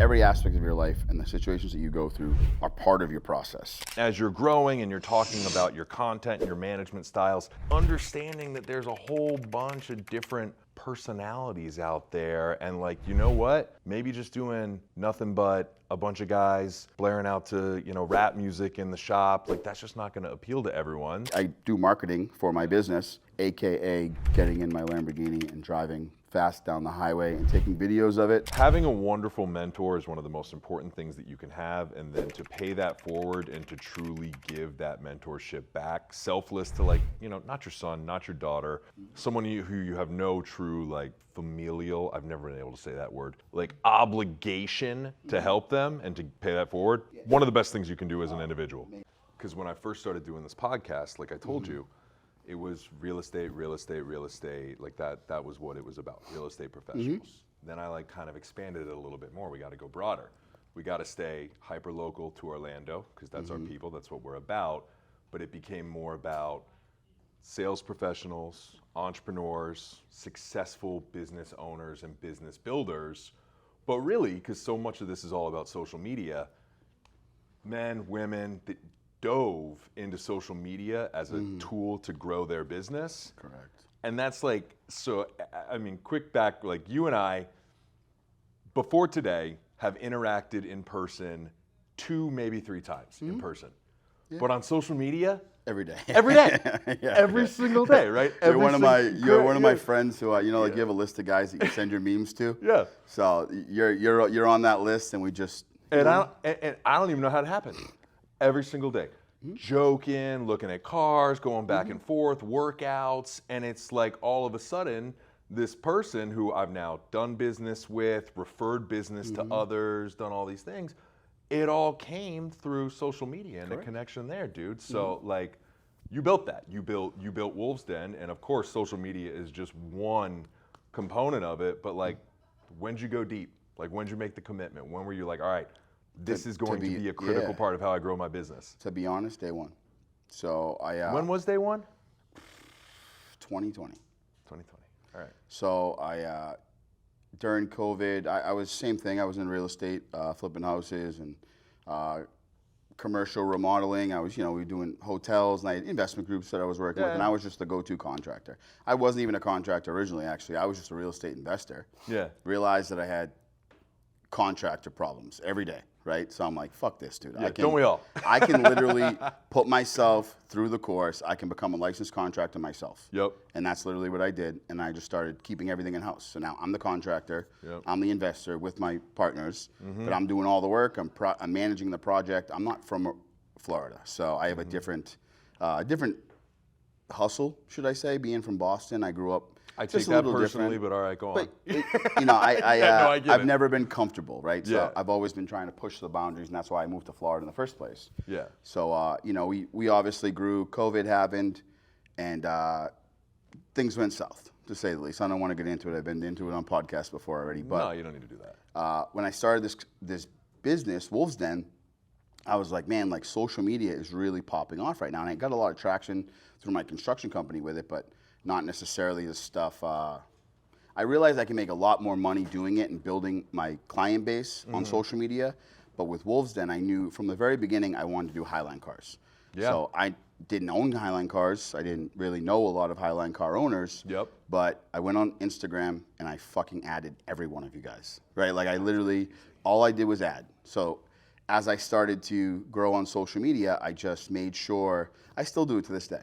every aspect of your life and the situations that you go through are part of your process. As you're growing and you're talking about your content and your management styles, understanding that there's a whole bunch of different personalities out there, and like, you know what? Maybe just doing nothing but a bunch of guys blaring out to, rap music in the shop, like that's just not gonna appeal to everyone. I do marketing for my business, AKA getting in my Lamborghini and driving fast down the highway and taking videos of it. Having a wonderful mentor is one of the most important things that you can have, and then to pay that forward and to truly give that mentorship back, selfless to not your son, not your daughter, someone who you have no true familial, I've never been able to say that word, obligation to help them and to pay that forward. One of the best things you can do as an individual. Because when I first started doing this podcast, like I told you, it was real estate, like that was what it was about, real estate professionals. Then I kind of expanded it a little bit more. We got to go broader. We got to stay hyper local to Orlando because that's our people, that's what we're about. But it became more about sales professionals, entrepreneurs, successful business owners and business builders. But really, because so much of this is all about social media, men, women, dove into social media as a tool to grow their business. Correct. And that's quick back, you and I, before today, have interacted in person 2, maybe 3 times in person. Yeah. But on social media, every day. Every day. Every single day, right? You're one of my friends who you have a list of guys that you send your memes to. Yeah. So you're on that list, and we just I don't even know how it happened. Every single day. Joking, looking at cars, going back and forth, workouts, and it's like all of a sudden, this person who I've now done business with, referred business to others, done all these things, it all came through social media and the connection there, dude. So you built that. You built Wolves Den, and of course social media is just one component of it, but when'd you go deep? When'd you make the commitment? When were you all right, this is going to be a critical part of how I grow my business? To be honest, day one. So when was day one? 2020. 2020. All right. So during COVID, I was same thing. I was in real estate, flipping houses and commercial remodeling. I was, we were doing hotels, and I had investment groups that I was working with, and I was just the go-to contractor. I wasn't even a contractor originally, actually. I was just a real estate investor. Yeah. Realized that I had contractor problems every day. Right? So I'm like, fuck this, dude. Yeah, don't we all? I can literally put myself through the course. I can become a licensed contractor myself. Yep. And that's literally what I did. And I just started keeping everything in-house. So now I'm the contractor. Yep. I'm the investor with my partners. But I'm doing all the work. I'm managing the project. I'm not from Florida. So I have a different hustle, should I say, being from Boston. I grew up I take that personally, but all right, go on. But, I've never been comfortable, right? So Yeah. I've always been trying to push the boundaries, and that's why I moved to Florida in the first place. Yeah. So, we obviously grew. COVID happened, and things went south, to say the least. I don't want to get into it. I've been into it on podcasts before already. But no, you don't need to do that. when I started this business, Wolves Den, I was like, man, social media is really popping off right now. And I got a lot of traction through my construction company with it, but not necessarily the stuff. I realized I can make a lot more money doing it and building my client base on social media. But with Wolves Den, I knew from the very beginning I wanted to do Highline cars. Yeah. So I didn't own Highline cars. I didn't really know a lot of Highline car owners. Yep. But I went on Instagram and I fucking added every one of you guys, right? I literally, all I did was add. So as I started to grow on social media, I just made sure, I still do it to this day.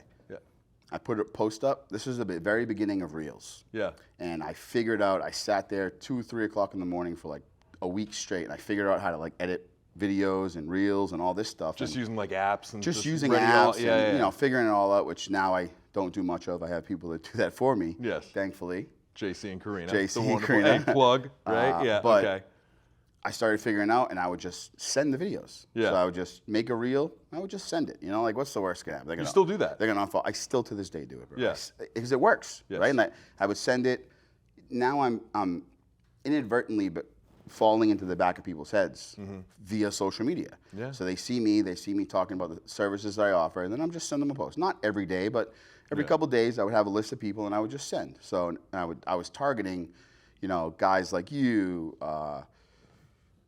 I put a post up. This was the very beginning of Reels. Yeah. And I figured out, I sat there 2, 3 o'clock in the morning for a week straight. And I figured out how to edit videos and Reels and all this stuff. Just using apps and just using apps and figuring it all out, which now I don't do much of. I have people that do that for me. Yes. Thankfully. JC and Karina. JC the and Karina. Egg plug, right? Yeah. But okay. I started figuring out, and I would just send the videos. Yeah. So I would just make a reel. I would just send it. What's the worst gonna happen? You still do that? They're gonna unfollow. I still to this day do it, bro. Yes. Because it works, Yes. right? And I would send it. Now I'm inadvertently falling into the back of people's heads via social media. Yeah. So they see me talking about the services I offer, and then I'm just sending them a post. Not every day, but every couple of days I would have a list of people, and I would just send. So I was targeting, guys like you.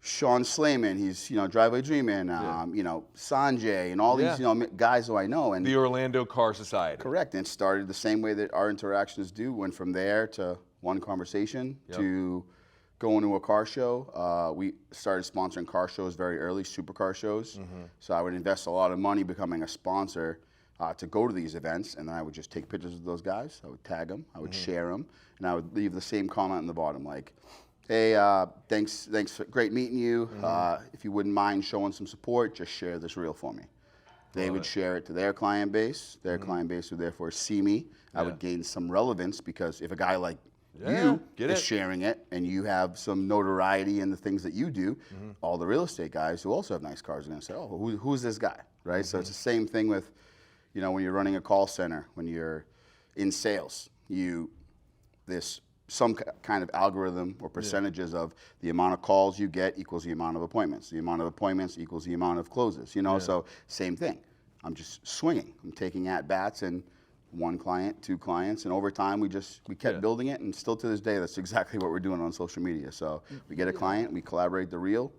Sean Slayman, he's, Driveway Dreamin', Sanjay, and all these, guys who I know. And The Orlando Car Society. correct. And it started the same way that our interactions do. Went from there to one conversation to going to a car show. We started sponsoring car shows very early, supercar shows. So I would invest a lot of money becoming a sponsor to go to these events, and then I would just take pictures of those guys. I would tag them, I would share them, and I would leave the same comment in the bottom, like, hey, thanks, great meeting you. If you wouldn't mind showing some support, just share this reel for me. They would share it to their client base. Their client base would therefore see me. I would gain some relevance, because if a guy like you is sharing it and you have some notoriety in the things that you do, all the real estate guys who also have nice cars are going to say, oh, who's this guy, right? So it's the same thing with, when you're running a call center, when you're in sales, there's some kind of algorithm or percentages of the amount of calls you get equals the amount of appointments. The amount of appointments equals the amount of closes, so same thing. I'm just swinging. I'm taking at bats, and one client, two clients, and over time we kept building it, and still to this day that's exactly what we're doing on social media. So we get a client, we collaborate the reel,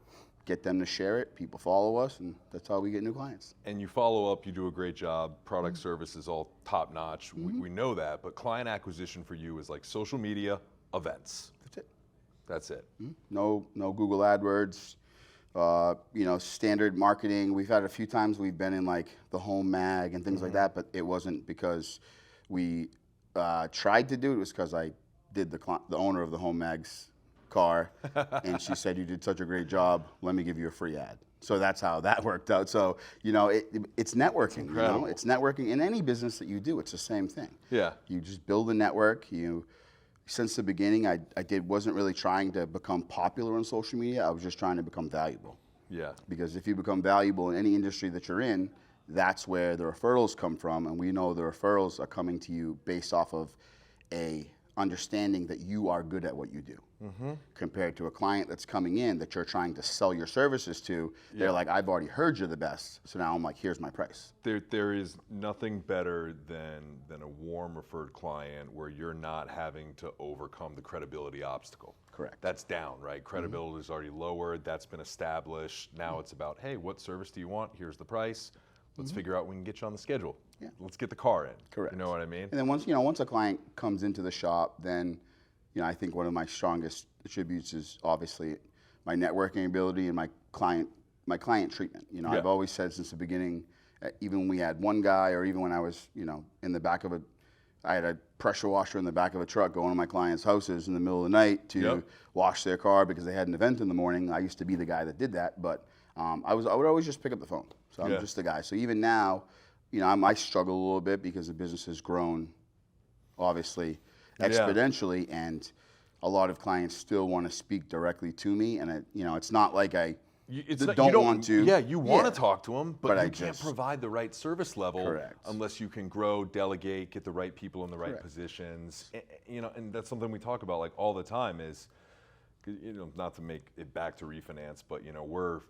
get them to share it, people follow us, and that's how we get new clients. And you follow up, you do a great job, product service is all top notch, we know that, but client acquisition for you is like social media, events. That's it. That's it. No Google AdWords, standard marketing. We've had a few times we've been in like the Home Mag and things like that, but it wasn't because we tried to do it. It was because I did the owner of the Home Mag's car, and she said, you did such a great job, let me give you a free ad. So that's how that worked out. So, it's networking. It's networking in any business that you do. It's the same thing. Yeah. You just build a network. Since the beginning, I wasn't really trying to become popular on social media. I was just trying to become valuable. Yeah. Because if you become valuable in any industry that you're in, that's where the referrals come from, and we know the referrals are coming to you based off of a understanding that you are good at what you do, compared to a client that's coming in that you're trying to sell your services to. They're like, I've already heard you're the best, so now I'm like, here's my price. There is nothing better than a warm referred client where you're not having to overcome the credibility obstacle. Correct. That's down, right? Credibility is already lowered, that's been established. Now it's about, hey, what service do you want? Here's the price. Let's figure out when we can get you on the schedule. Yeah. Let's get the car in. Correct. You know what I mean? And then once a client comes into the shop, then, I think one of my strongest attributes is obviously my networking ability and my client treatment. I've always said since the beginning, even when we had one guy, or even when I was, in the back of I had a pressure washer in the back of a truck going to my clients' houses in the middle of the night to wash their car because they had an event in the morning. I used to be the guy that did that, but I would always just pick up the phone. So I'm just the guy. So even now, I struggle a little bit because the business has grown, obviously, exponentially, and a lot of clients still want to speak directly to me, and it's not like you don't want to. Yeah, you want to talk to them, but you I can't provide the right service level unless you can grow, delegate, get the right people in the right positions. And that's something we talk about like all the time is, not to make it back to refinance, but we're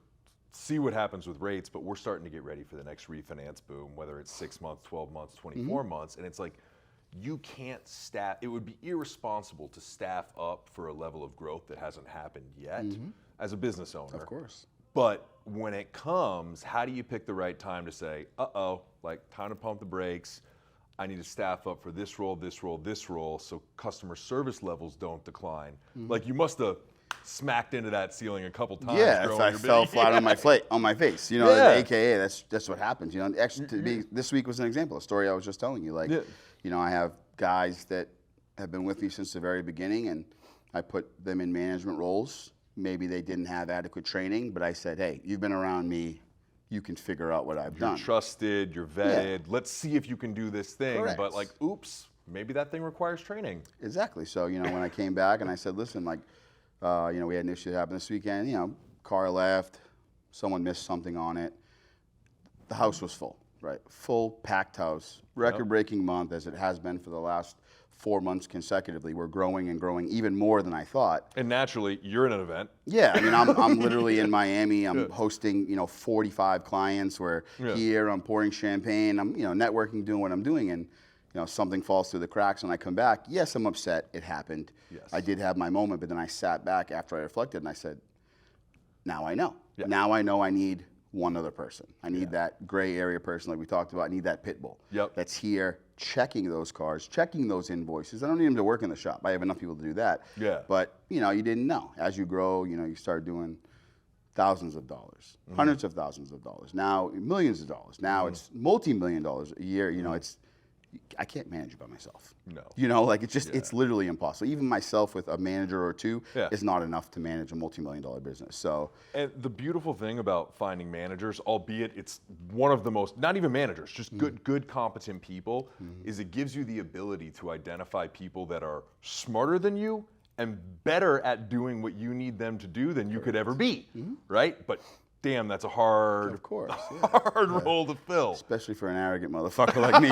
see what happens with rates, but we're starting to get ready for the next refinance boom, whether it's 6 months, 12 months, 24 months, and it's like, you can't staff, it would be irresponsible to staff up for a level of growth that hasn't happened yet as a business owner. Of course. But when it comes, how do you pick the right time to say, time to pump the brakes, I need to staff up for this role, this role, this role, so customer service levels don't decline. Like you must have smacked into that ceiling a couple times. Yeah, if I fell flat on my face, AKA that's what happens. Actually, this week was an example, a story I was just telling you. Like, I have guys that have been with me since the very beginning, and I put them in management roles. Maybe they didn't have adequate training, but I said, hey, you've been around me. You can figure out what I've done. You're trusted, you're vetted. Yeah. Let's see if you can do this thing. Correct. But like, oops, maybe that thing requires training. Exactly. So, when I came back and I said, listen, like, we had an issue that happened this weekend. Car left, someone missed something on it. The house was full, right? Full, packed house. Record-breaking month, as it has been for the last 4 months consecutively. We're growing and growing even more than I thought. And naturally, you're in an event. Yeah, I'm literally in Miami. I'm hosting, 45 clients. We're here. I'm pouring champagne. I'm, networking, doing what I'm doing, and something falls through the cracks. When I come back, yes, I'm upset. It happened. Yes. I did have my moment, but then I sat back after I reflected and I said, now I know. Yeah. Now I know I need one other person. I need that gray area person like we talked about. I need that pit bull that's here checking those cars, checking those invoices. I don't need him to work in the shop. I have enough people to do that. Yeah. But, you know, you didn't know. As you grow, you know, you start doing thousands of dollars, hundreds of thousands of dollars. Now, millions of dollars. Now it's multi-million dollars a year. You know, I can't manage it by myself. No. You know, like it's just, it's literally impossible. Even myself with a manager or two is not enough to manage a multi-million-dollar business. So. And the beautiful thing about finding managers, albeit it's one of the most, not even managers, just good competent people, is it gives you the ability to identify people that are smarter than you and better at doing what you need them to do than you could ever be, right? But damn, that's a hard, of course, hard role to fill. Especially for an arrogant motherfucker like me.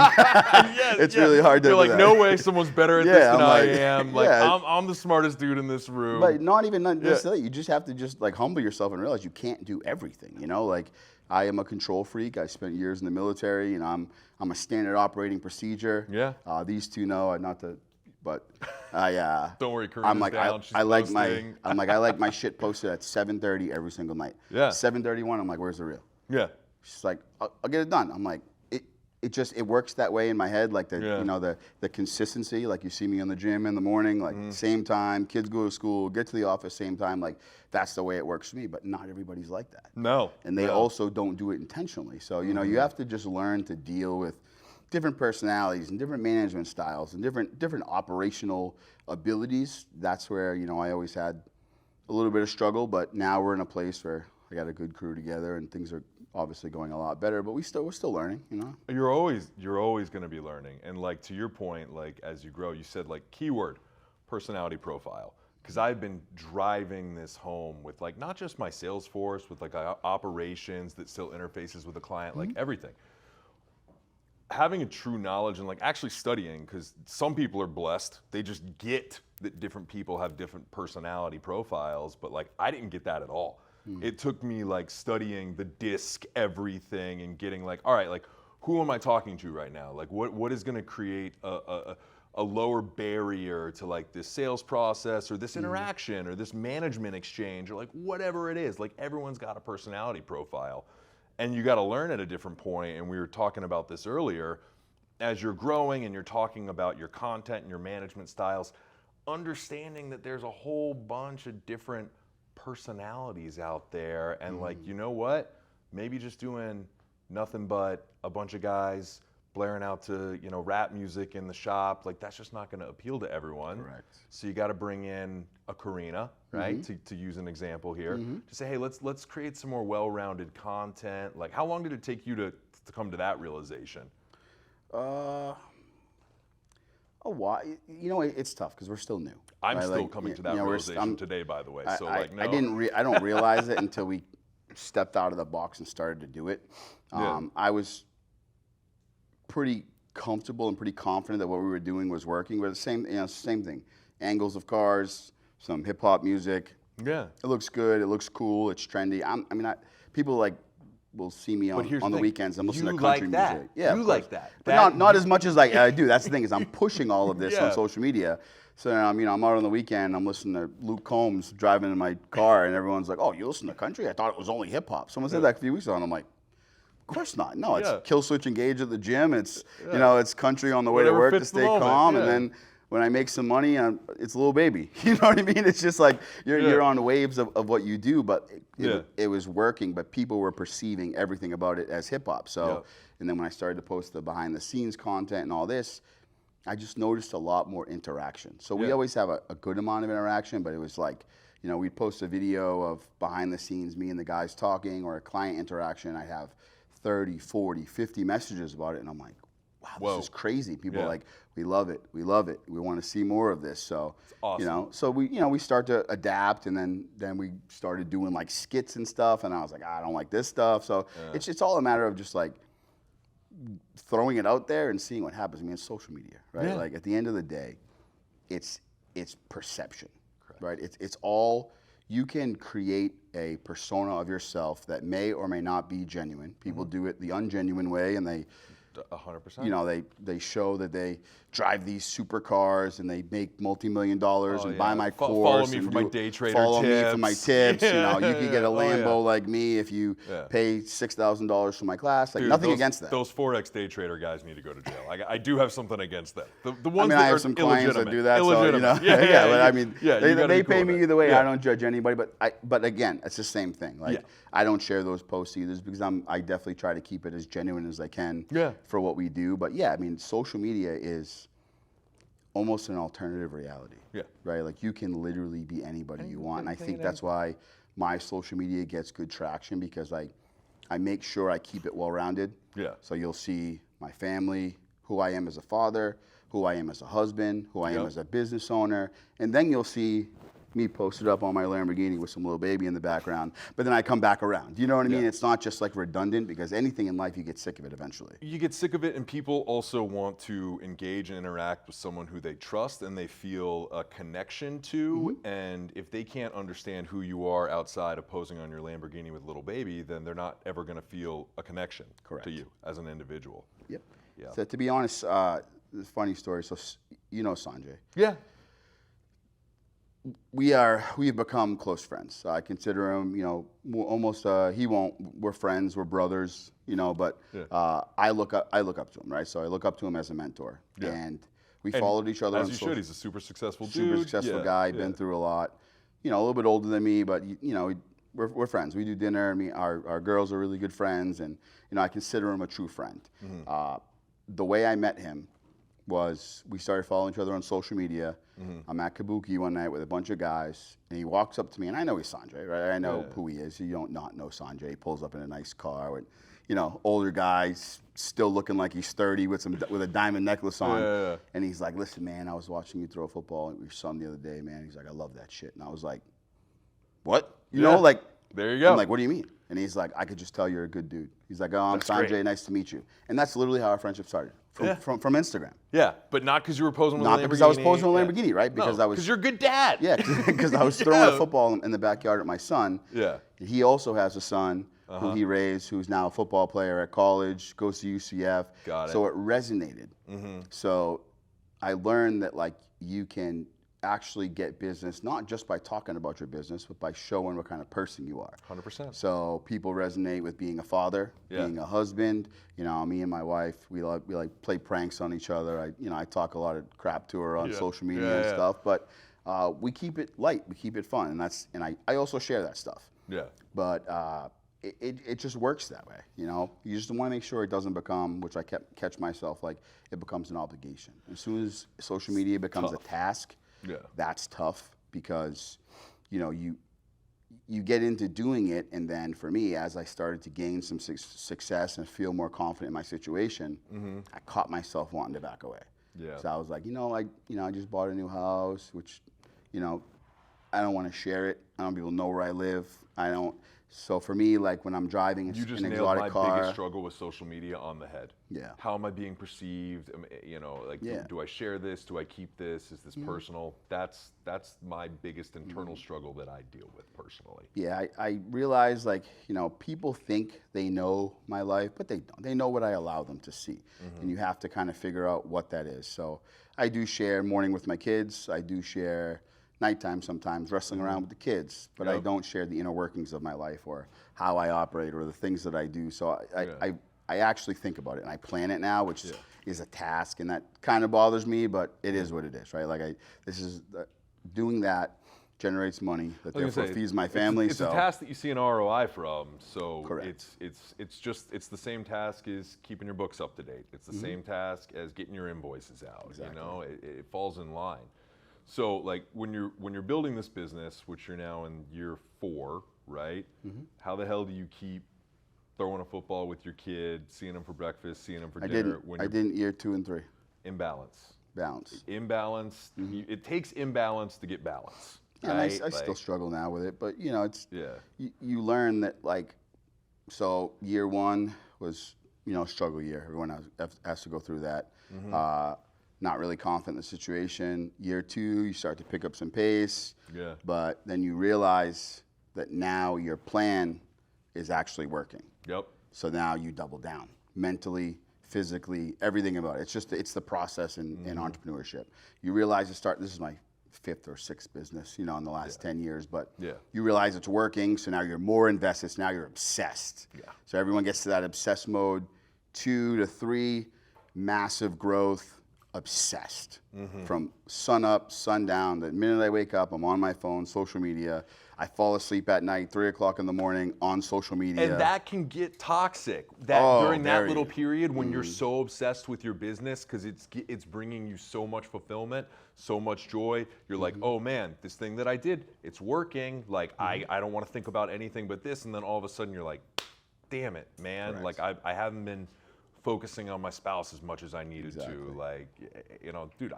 It's really hard to You're do like, that. no way someone's better at this than I am. Like, yeah. I'm the smartest dude in this room. But not necessarily. You just have to just like humble yourself and realize you can't do everything. You know, like I am a control freak. I spent years in the military. You know, I'm a standard operating procedure. Yeah. These two know, not to. But don't worry, Karina's I'm like down. I like posting. I like my shit posted at 7:30 every single night. Yeah. 7:31. I'm like, where's the reel? Yeah. She's like, I'll get it done. I'm like, it works that way in my head, like you know the consistency. Like you see me in the gym in the morning, like same time. Kids go to school, get to the office same time. Like that's the way it works for me. But not everybody's like that. No. And they also don't do it intentionally. So you know you have to just learn to deal with different personalities and different management styles and different operational abilities. That's where, you know, I always had a little bit of struggle, but now we're in a place where I got a good crew together and things are obviously going a lot better, but we're still learning, you know. You're always going to be learning. And like to your point, like as you grow, you said like keyword personality profile. Because I've been driving this home with like not just my sales force, with like operations that still interfaces with the client, like everything. Having a true knowledge and like actually studying, because some people are blessed, they just get that different people have different personality profiles, but like I didn't get that at all. It took me like studying the disc, everything, and getting like, all right, like who am I talking to right now? Like what is gonna create a lower barrier to like this sales process or this interaction or this management exchange or like whatever it is. Like everyone's got a personality profile. And you got to learn at a different point, and we were talking about this earlier, as you're growing and you're talking about your content and your management styles, understanding that there's a whole bunch of different personalities out there, and like, you know what? Maybe just doing nothing but a bunch of guys blaring out to, you know, rap music in the shop, like that's just not going to appeal to everyone. Correct. So you got to bring in a Karina, right? To use an example here, to say, hey, let's create some more well-rounded content. Like, how long did it take you to come to that realization? A while. You know, it's tough because we're still new. I'm right? still like, coming to you that know, realization today, by the way. So like, no. I don't realize it until we stepped out of the box and started to do it. I was pretty comfortable and pretty confident that what we were doing was working. We're the same thing. Angles of cars, some hip hop music. Yeah. It looks good. It looks cool. It's trendy. People like will see me on the weekends. I'm listening to country music. Yeah, you like that. But not as much as like I do. That's the thing is I'm pushing all of this on social media. So I'm out on the weekend. I'm listening to Luke Combs driving in my car, and everyone's like, "Oh, you listen to country? I thought it was only hip hop." Someone said that a few weeks ago, and I'm like, "Of course not. No, it's kill switch engage at the gym. It's it's country on the way to work to stay calm, and then when I make some money, it's Lil Baby. You know what I mean? It's just like you're on waves of what you do, but it was working, but people were perceiving everything about it as hip hop. So, and then when I started to post the behind the scenes content and all this, I just noticed a lot more interaction. So we always have a good amount of interaction, but it was like, we'd post a video of behind the scenes, me and the guys talking, or a client interaction. I have 30, 40, 50 messages about it, and I'm like, wow, this is crazy. People are like, we love it, we want to see more of this. So, awesome. So we start to adapt, and then we started doing like skits and stuff, and I was like, I don't like this stuff. So it's all a matter of just like throwing it out there and seeing what happens. I mean, it's social media, right? Yeah. Like at the end of the day, it's perception, right? It's all, you can create a persona of yourself that may or may not be genuine. People do it the ungenuine way, and they 100%. You know, they show that they drive these supercars and they make multi-million-dollars and buy my course. Follow me and for my day trader follow tips. me for my tips. You know, you could get a Lambo like me if you Yeah. pay $6,000 for my class. Like, Dude, nothing against that. Those Forex day trader guys need to go to jail. I do have something against them. The ones I mean, that I are have some clients that do that, so, you know. Illegitimate. But I mean, they pay me either way. Yeah. I don't judge anybody, but again, it's the same thing. Like, I don't share those posts either because I definitely try to keep it as genuine as I can for what we do. But yeah, I mean, social media is almost an alternative reality. Yeah. Right? Like, you can literally be anybody you want. And I think that's why my social media gets good traction, because I make sure I keep it well-rounded. Yeah. So you'll see my family, who I am as a father, who I am as a husband, who I am as a business owner, and then you'll see me posted up on my Lamborghini with some little baby in the background, but then I come back around. You know what I mean? It's not just like redundant, because anything in life, you get sick of it eventually. You get sick of it, and people also want to engage and interact with someone who they trust and they feel a connection to. And if they can't understand who you are outside of posing on your Lamborghini with a little baby, then they're not ever going to feel a connection to you as an individual. Yep. Yeah. So to be honest, this funny story. So you know Sanjay. Yeah. We've become close friends. I consider him, you know, almost. We're friends. We're brothers. You know, but I look up to him, right? So I look up to him as a mentor, and we followed each other. As you should. He's a super successful dude. Super successful guy. Been through a lot. You know, a little bit older than me, but you know, we're friends. We do dinner. Our girls are really good friends, and you know, I consider him a true friend. The way I met him was we started following each other on social media. I'm at Kabuki one night with a bunch of guys, and he walks up to me, and I know he's Sanjay, right? I know who he is. You don't not know Sanjay. He pulls up in a nice car with, you know, older guys, still looking like he's 30 with a diamond necklace on. And he's like, "Listen, man, I was watching you throw a football with your son the other day, man." He's like, "I love that shit." And I was like, "What?" You know, like, there you go. I'm like, "What do you mean?" And he's like, "I could just tell you're a good dude." He's like, "Oh, I'm Sanjay. Great. Nice to meet you." And that's literally how our friendship started from Instagram. Yeah, but not because you were posing with a Lamborghini. Not because I was posing with a Lamborghini, right? Because you're a good dad. Yeah, because I was throwing a football in the backyard at my son. Yeah. He also has a son who he raised, who's now a football player at college, goes to UCF. Got it. So it resonated. So I learned that, like, you can actually get business not just by talking about your business, but by showing what kind of person you are. 100%. So people resonate with being a father, being a husband. You know, me and my wife, we like play pranks on each other. I talk a lot of crap to her on social media and stuff, but we keep it light, we keep it fun, and I also share that stuff. Yeah. But it just works that way. You know, you just want to make sure it doesn't become, which I catch myself, like, it becomes an obligation. As soon as social media becomes a task, that's tough, because, you know, you get into doing it, and then for me, as I started to gain some success and feel more confident in my situation, I caught myself wanting to back away. Yeah. So I was like, I just bought a new house, which, you know, I don't want to share it. I don't want people to know where I live. So for me, like, when I'm driving an exotic car. You just nailed my biggest struggle with social media on the head. Yeah. How am I being perceived? You know, like, do I share this? Do I keep this? Is this personal? That's my biggest internal struggle that I deal with personally. Yeah, I realize, like, you know, people think they know my life, but they don't. They know what I allow them to see. And you have to kind of figure out what that is. So I do share morning with my kids. I do share nighttime sometimes, wrestling around with the kids, but I don't share the inner workings of my life or how I operate or the things that I do. So I actually think about it, and I plan it now, which is a task, and that kind of bothers me, but it is what it is, right? Like, doing that generates money that therefore feeds my family. It's a task that you see an ROI from. So Correct. it's the same task as keeping your books up to date. It's the same task as getting your invoices out. Exactly. You know, it falls in line. So, like, when you're building this business, which you're now in year 4, right? How the hell do you keep throwing a football with your kid, seeing them for breakfast, seeing them for dinner? I didn't year 2 and 3. Imbalance. Balance. Imbalance. It takes imbalance to get balance. Yeah, right? and I still struggle now with it, but, you know, it's you learn that, like, so year 1 was, you know, a struggle year. Everyone has to go through that. Not really confident in the situation. Year 2, you start to pick up some pace. Yeah. But then you realize that now your plan is actually working. Yep. So now you double down mentally, physically, everything about it. It's the process in entrepreneurship. You realize this is my 5th or 6th business, in the last 10 years, but you realize it's working, so now you're more invested, so now you're obsessed. So everyone gets to that obsessed mode. 2 to 3, massive growth, obsessed. From sun up, sun down. The minute I wake up, I'm on my phone, social media. I fall asleep at night, 3 o'clock in the morning on social media. And that can get toxic. During that little period when you're so obsessed with your business, because it's bringing you so much fulfillment, so much joy. You're like, oh man, this thing that I did, it's working. Like I don't want to think about anything but this. And then all of a sudden you're like, damn it, man. Correct. Like I haven't been focusing on my spouse as much as I needed to. Like, dude,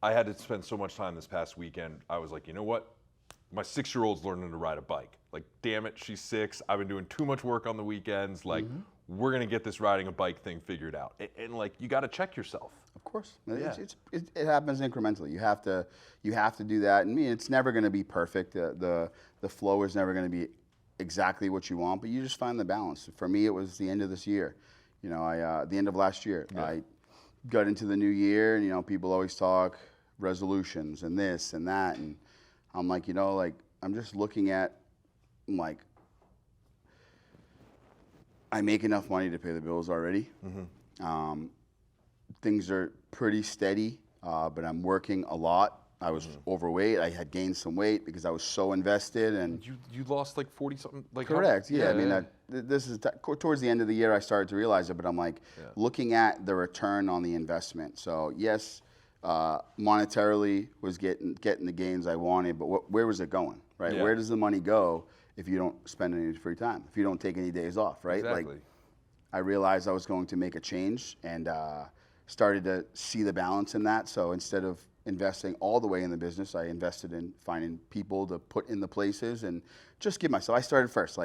I had to spend so much time this past weekend. I was like, you know what? My 6-year-old's learning to ride a bike. Like, damn it, she's 6. I've been doing too much work on the weekends. Like, we're gonna get this riding a bike thing figured out. And like, you got to check yourself. Of course, it happens incrementally. You have to do that. And it's never going to be perfect. The flow is never going to be exactly what you want, but you just find the balance. For me, it was the end of this year. The end of last year, I got into the new year, and people always talk resolutions and this and that, and I'm like, I'm just looking at, I make enough money to pay the bills already. Things are pretty steady, but I'm working a lot. I was overweight. I had gained some weight because I was so invested. And you lost like 40 something. Like correct. This is towards the end of the year I started to realize it. But I'm like looking at the return on the investment. So yes, monetarily was getting the gains I wanted, but where was it going? Right? Where does the money go if you don't spend any free time? If you don't take any days off, right? Exactly. Like I realized I was going to make a change and started to see the balance in that. So instead of investing all the way in the business, I invested in finding people to put in the places and just give myself. I started first,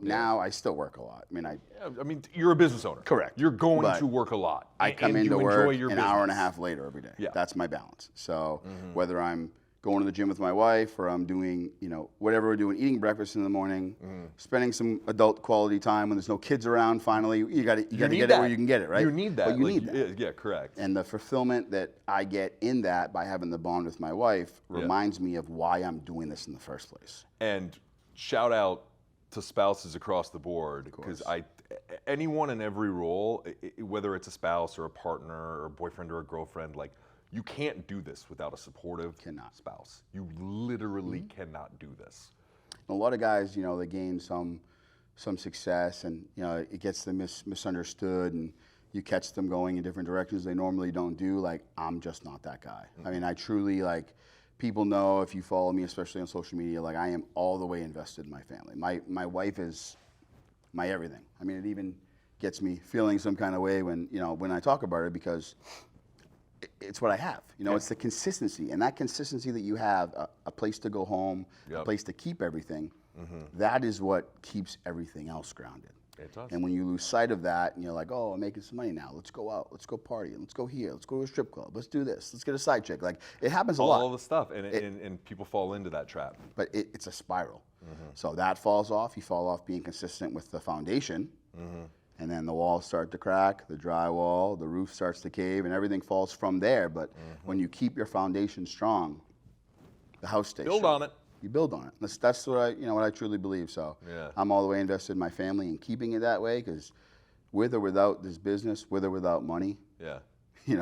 now I still work a lot. I mean, you're a business owner. Correct. You're going to work a lot. I come into work an hour and a half later every day. Yeah. That's my balance. So whether I'm going to the gym with my wife or I'm doing, whatever we're doing, eating breakfast in the morning, spending some adult quality time when there's no kids around, finally, you got to get it where you can get it, right? You need that. But you need that. Yeah, correct. And the fulfillment that I get in that by having the bond with my wife reminds me of why I'm doing this in the first place. And shout out to spouses across the board, because anyone in every role, whether it's a spouse or a partner or a boyfriend or a girlfriend, you can't do this without a supportive spouse. You literally cannot do this. A lot of guys, they gain some success, and it gets them misunderstood, and you catch them going in different directions they normally don't do. I'm just not that guy. I truly people know, if you follow me, especially on social media, I am all the way invested in my family. My wife is my everything. It even gets me feeling some kind of way when I talk about it, because it's what I have. It's the consistency, and that consistency that you have, a place to go home, a place to keep everything, that is what keeps everything else grounded. It does. And when you lose sight of that, and you're like, oh, I'm making some money now. Let's go out. Let's go party. Let's go here. Let's go to a strip club. Let's do this. Let's get a side chick. It happens a lot. All the stuff, and people fall into that trap. But it's a spiral. So that falls off. You fall off being consistent with the foundation. And then the walls start to crack, the drywall, the roof starts to cave, and everything falls from there. But when you keep your foundation strong, the house stays strong. Build on it. You build on it. That's what I truly believe. So I'm all the way invested in my family and keeping it that way, because with or without this business, with or without money, you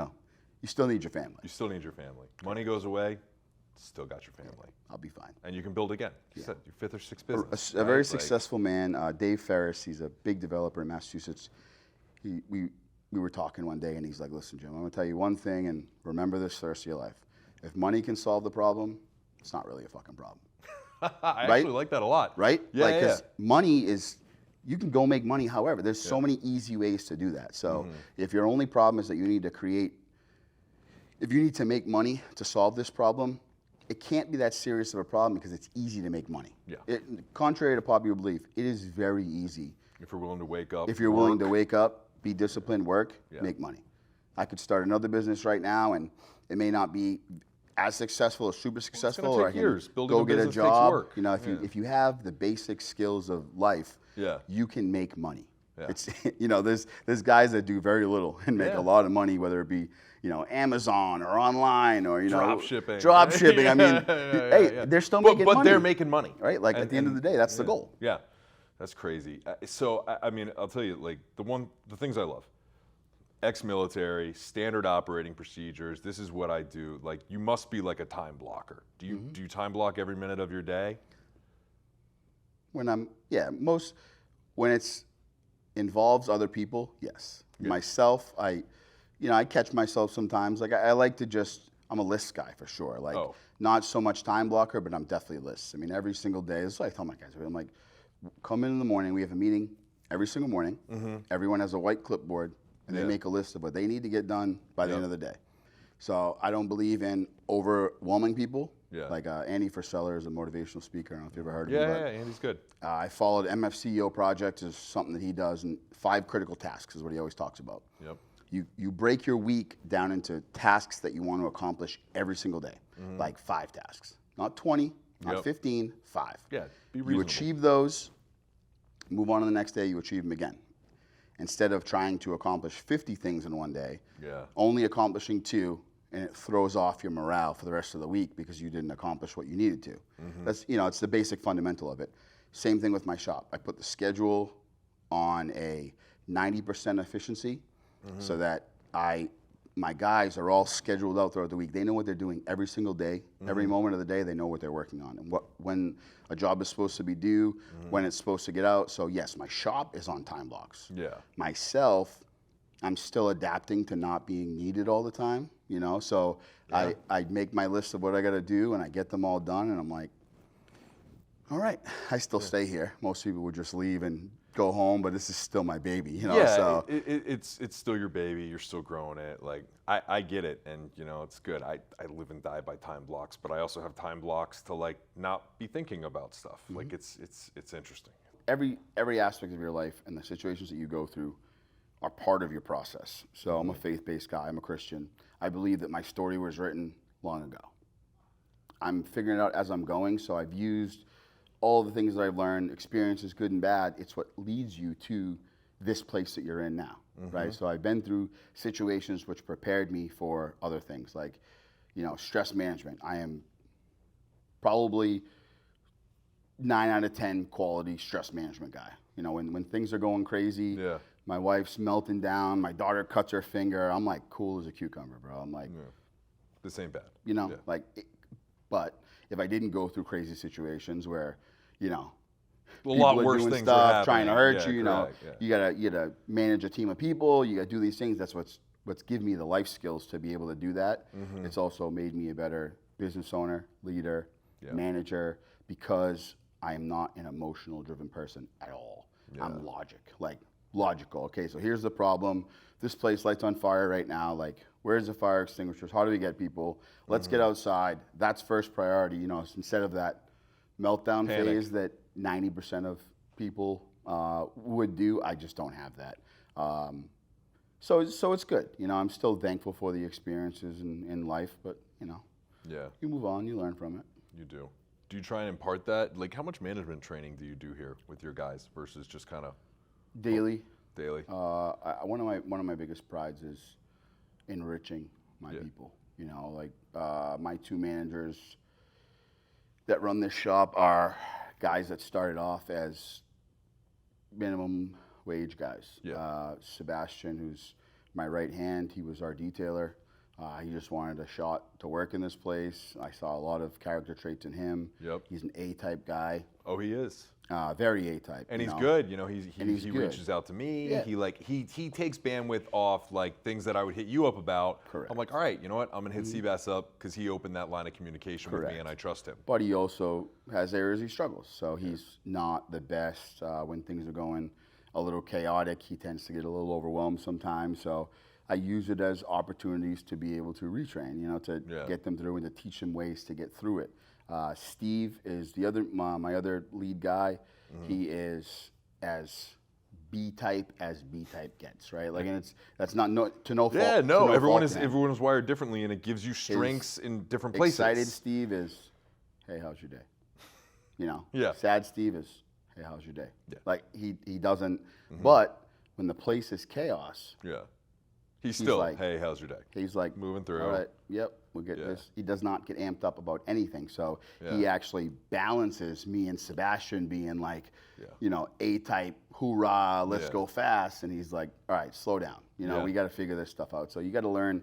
still need your family. You still need your family. Money goes away, still got your family. I'll be fine. And you can build again. You said your 5th or 6th business. A very successful man, Dave Ferris. He's a big developer in Massachusetts. We were talking one day, and he's like, listen, Jim, I'm going to tell you one thing, and remember this for the rest of your life. If money can solve the problem, it's not really a fucking problem. I actually like that a lot. Right? Because money is, you can go make money however. There's so many easy ways to do that. So if your only problem is that you need to make money to solve this problem, it can't be that serious of a problem, because it's easy to make money. Contrary to popular belief, it is very easy. If you're willing to wake up. If you're willing to wake up, be disciplined, work, make money. I could start another business right now, and it may not be as successful or super successful, or I can years. Building go a get a business job. takes work. If you have the basic skills of life, you can make money. Yeah. It's there's guys that do very little and make Yeah. a lot of money, whether it be Amazon or online or Drop shipping. drop shipping. I mean, hey, they're still making money. But they're making money, right? Like at the end of the day, that's the goal. Yeah, that's crazy. So I mean, I'll tell you, like the things I love. Ex-military, standard operating procedures. This is what I do. Like, you must be like a time blocker. Do you time block every minute of your day? When it's involves other people, yes. Yeah. Myself, I catch myself sometimes. Like I like to I'm a list guy for sure. Like not so much time blocker, but I'm definitely lists. I mean, every single day. This is what I tell my guys. I'm like, come in the morning. We have a meeting every single morning. Everyone has a white clipboard. And they make a list of what they need to get done by the end of the day. So I don't believe in overwhelming people. Yeah. Like Andy Frisella is a motivational speaker. I don't know if you've ever heard of Yeah, him. yeah, Andy's good. I followed MFCEO Project is something that he does, and 5 critical tasks is what he always talks about. Yep. You break your week down into tasks that you want to accomplish every single day, like 5 tasks, not 20, not 15, 5. Yeah, be reasonable. You achieve those, move on to the next day, you achieve them again. Instead of trying to accomplish 50 things in one day, only accomplishing 2, and it throws off your morale for the rest of the week because you didn't accomplish what you needed to. That's it's the basic fundamental of it. Same thing with my shop. I put the schedule on a 90% efficiency so that my guys are all scheduled out throughout the week. They know what they're doing every single day, every moment of the day. They know what they're working on and when a job is supposed to be due, when it's supposed to get out. So yes, my shop is on time blocks. Yeah. Myself, I'm still adapting to not being needed all the time. So I make my list of what I got to do and I get them all done and I'm like, all right, I still stay here. Most people would just leave and go home, but this is still my baby, Yeah, so it's still your baby. You're still growing it. Like I get it, and it's good. I live and die by time blocks, but I also have time blocks to like not be thinking about stuff. Like it's interesting. every aspect of your life and the situations that you go through are part of your process. So I'm a faith-based guy. I'm a Christian. I believe that my story was written long ago. I'm figuring it out as I'm going, so I've used all the things that I've learned, experiences, good and bad. It's what leads you to this place that you're in now, right? So I've been through situations which prepared me for other things, like, stress management. I am probably 9 out of 10 quality stress management guy. When things are going crazy, my wife's melting down, my daughter cuts her finger, I'm like cool as a cucumber, bro. I'm like, This ain't bad. But if I didn't go through crazy situations where, a lot worse doing things stuff, are happening. trying to hurt Yeah, you, correct, you gotta manage a team of people, you gotta do these things. That's what's given me the life skills to be able to do that. It's also made me a better business owner, leader, manager, because I am not an emotional driven person at all. I'm logical. Okay, so here's the problem. This place light's on fire right now. Like, where's the fire extinguishers? How do we get people? Let's get outside. That's first priority, instead of that meltdown Panic. phase that 90% of people would do. I just don't have that. So it's good. I'm still thankful for the experiences in life, but you move on, you learn from it. You do. Do you try and impart that? Like, how much management training do you do here with your guys versus just kind of Daily. daily? One of my biggest prides is enriching my people. My 2 managers that run this shop are guys that started off as minimum wage guys. Sebastian, who's my right hand, he was our detailer. He just wanted a shot to work in this place. I saw a lot of character traits in him. He's an A-type guy. Oh, he is. Very A-type. And he's good. He good. reaches out to me. Yeah. He takes bandwidth off like things that I would hit you up about. Correct. I'm like, all right, you know what? I'm gonna hit Seabass up because he opened that line of communication with me, and I trust him. But he also has areas he struggles. So he's not the best when things are going a little chaotic. He tends to get a little overwhelmed sometimes. So I use it as opportunities to be able to retrain, to get them through and to teach them ways to get through it. Steve is my other lead guy. He is as B-type as B-type gets, right? Like, and that's not to no fault. Yeah, no, everyone is fault everyone is wired differently, and it gives you strengths in different places. Excited Steve is, hey, how's your day? Yeah. Sad Steve is, hey, how's your day? Yeah. Like he doesn't, but when the place is chaos, Yeah. He's still, like- hey, how's your day? he's like, Moving through. all right, yep, we'll get Yeah. this. He does not get amped up about anything. So he Yeah. actually balances me and Sebastian being like, Yeah. you know, A-type, hoorah, let's Yeah. go fast. And he's like, all right, slow down. You know, Yeah. we got to figure this stuff out. So you got to learn,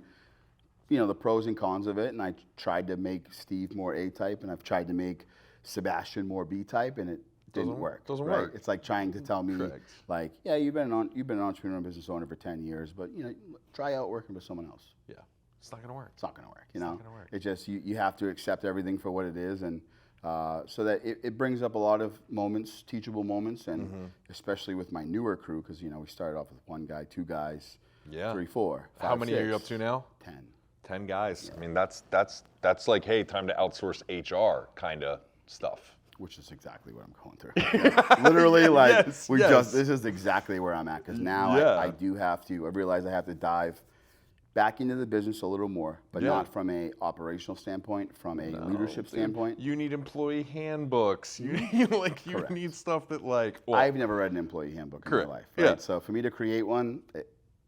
you know, the pros and cons of it. And I tried to make Steve more A-type, and I've tried to make Sebastian more B-type, and it didn't Doesn't- work. doesn't right? work. It's like trying to tell me, Correct. like, yeah, you've been an entrepreneur and business owner for 10 years, but you know, try out working for someone else. Yeah. It's not gonna work. It's not going to work. You It's know, not gonna work. it's just you have to accept everything for what it is, and so that it brings up a lot of moments, teachable moments, and Mm-hmm. especially with my newer crew, because you know we started off with 1 guy, 2 guys, Yeah. 3, 4, 5, How many are you 6, up to now? 10. 10 guys. I mean, that's like, hey, time to outsource HR kind of stuff. Which is exactly what I'm going through. Yeah. Literally, like Yes, we yes. just this is exactly where I'm at, because now Yeah. I do have to. I realize I have to dive back into the business a little more, but Yeah. not from a operational standpoint, from a leadership standpoint. You need employee handbooks. You need, like, you Correct. need stuff that, like, well, I've never read an employee handbook Correct. in my life, Yeah. right? So for me to create one,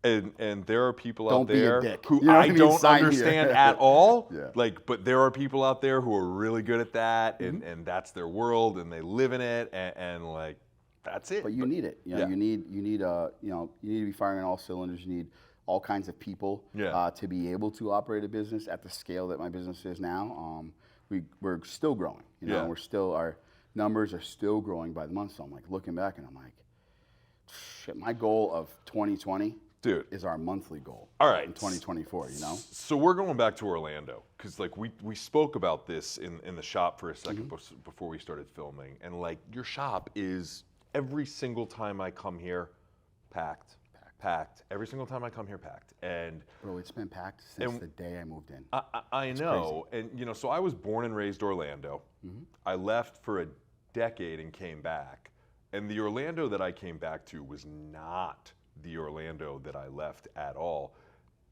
and there are people Don't out be a there dick. who You know what I I mean? don't Sign here. understand at all. Yeah. Like, but there are people out there who are really good at that, Mm-hmm. and that's their world, and they live in it, and like, that's it. but you need it. You know, Yeah. you need you need to be firing on all cylinders. You need all kinds of people Yeah. to be able to operate a business at the scale that my business is now. We're still growing. You know, Yeah. our numbers are still growing by the month. So I'm like looking back and I'm like, shit. My goal of 2020, Dude. is our monthly goal. All right. In 2024. You know. So we're going back to Orlando because like we spoke about this in the shop for a second before we started filming, and like your shop is every single time I come here, packed. Every single time I come here, packed. And Bro, it's been packed since the day I moved in. I know, and you know, so I was born and raised Orlando. I left for a decade and came back, and the Orlando that I came back to was not the Orlando that I left at all.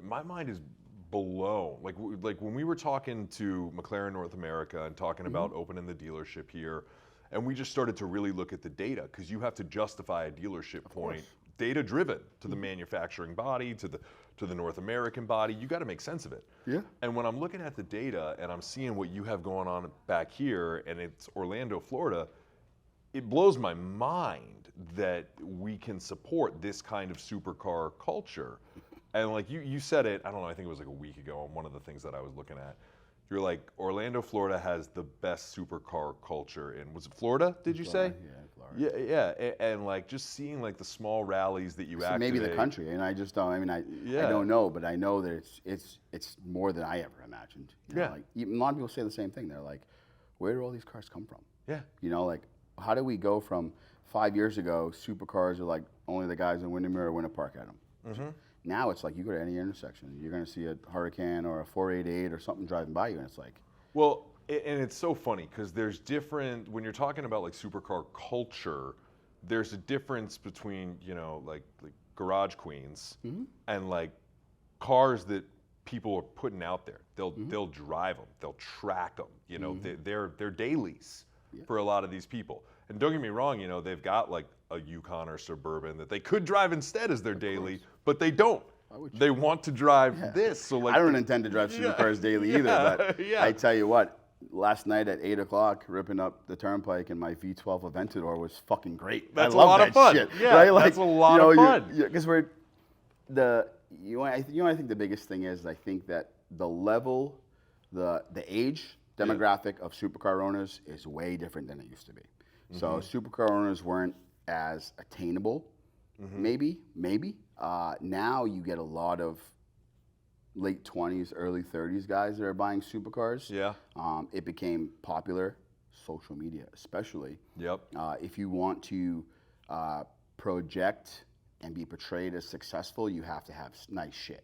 My mind is blown. Like when we were talking to McLaren North America and talking about opening the dealership here, and we just started to really look at the data, because you have to justify a dealership point, data driven to the manufacturing body, to the North American body. You got to make sense of it. Yeah. And when I'm looking at the data and I'm seeing what you have going on back here, and it's Orlando, Florida, it blows my mind that we can support this kind of supercar culture. And like you said it, I don't know, I think it was like a week ago on one of the things that I was looking at. You're like, Orlando, Florida has the best supercar culture in, was it Florida, did you say? Yeah, Florida. Yeah. And like just seeing like the small rallies that you So activate. maybe the country, and I just don't. I mean, I don't know, but I know that it's more than I ever imagined. You know, Yeah. like, even a lot of people say the same thing. They're like, "Where do all these cars come from?" Yeah. You know, like how do we go from 5 years ago? Supercars are like only the guys in Windermere or Winter Park had them. Now it's like you go to any intersection, you're going to see a Hurricane or a 488 or something driving by you, and it's like, Well, and it's so funny because there's different, when you're talking about like supercar culture, there's a difference between, you know, like garage queens and like cars that people are putting out there. They'll drive them, they'll track them, you know, they're dailies for a lot of these people. And don't get me wrong, you know, they've got like a Yukon or Suburban that they could drive instead as their daily, but they don't. They want to drive this. So like I don't intend to drive supercars daily either, but yeah. I tell you what, last night at 8 o'clock, ripping up the turnpike in my V12 Aventador was fucking great. That's I a love lot that of fun. shit, Yeah, right? that's a lot of fun. Because I think the biggest thing is I think that the level, the age demographic of supercar owners is way different than it used to be. So supercar owners weren't as attainable, maybe. Now you get a lot of late 20s, early 30s guys that are buying supercars. Yeah. It became popular, social media especially. Yep. If you want to project and be portrayed as successful, you have to have nice shit.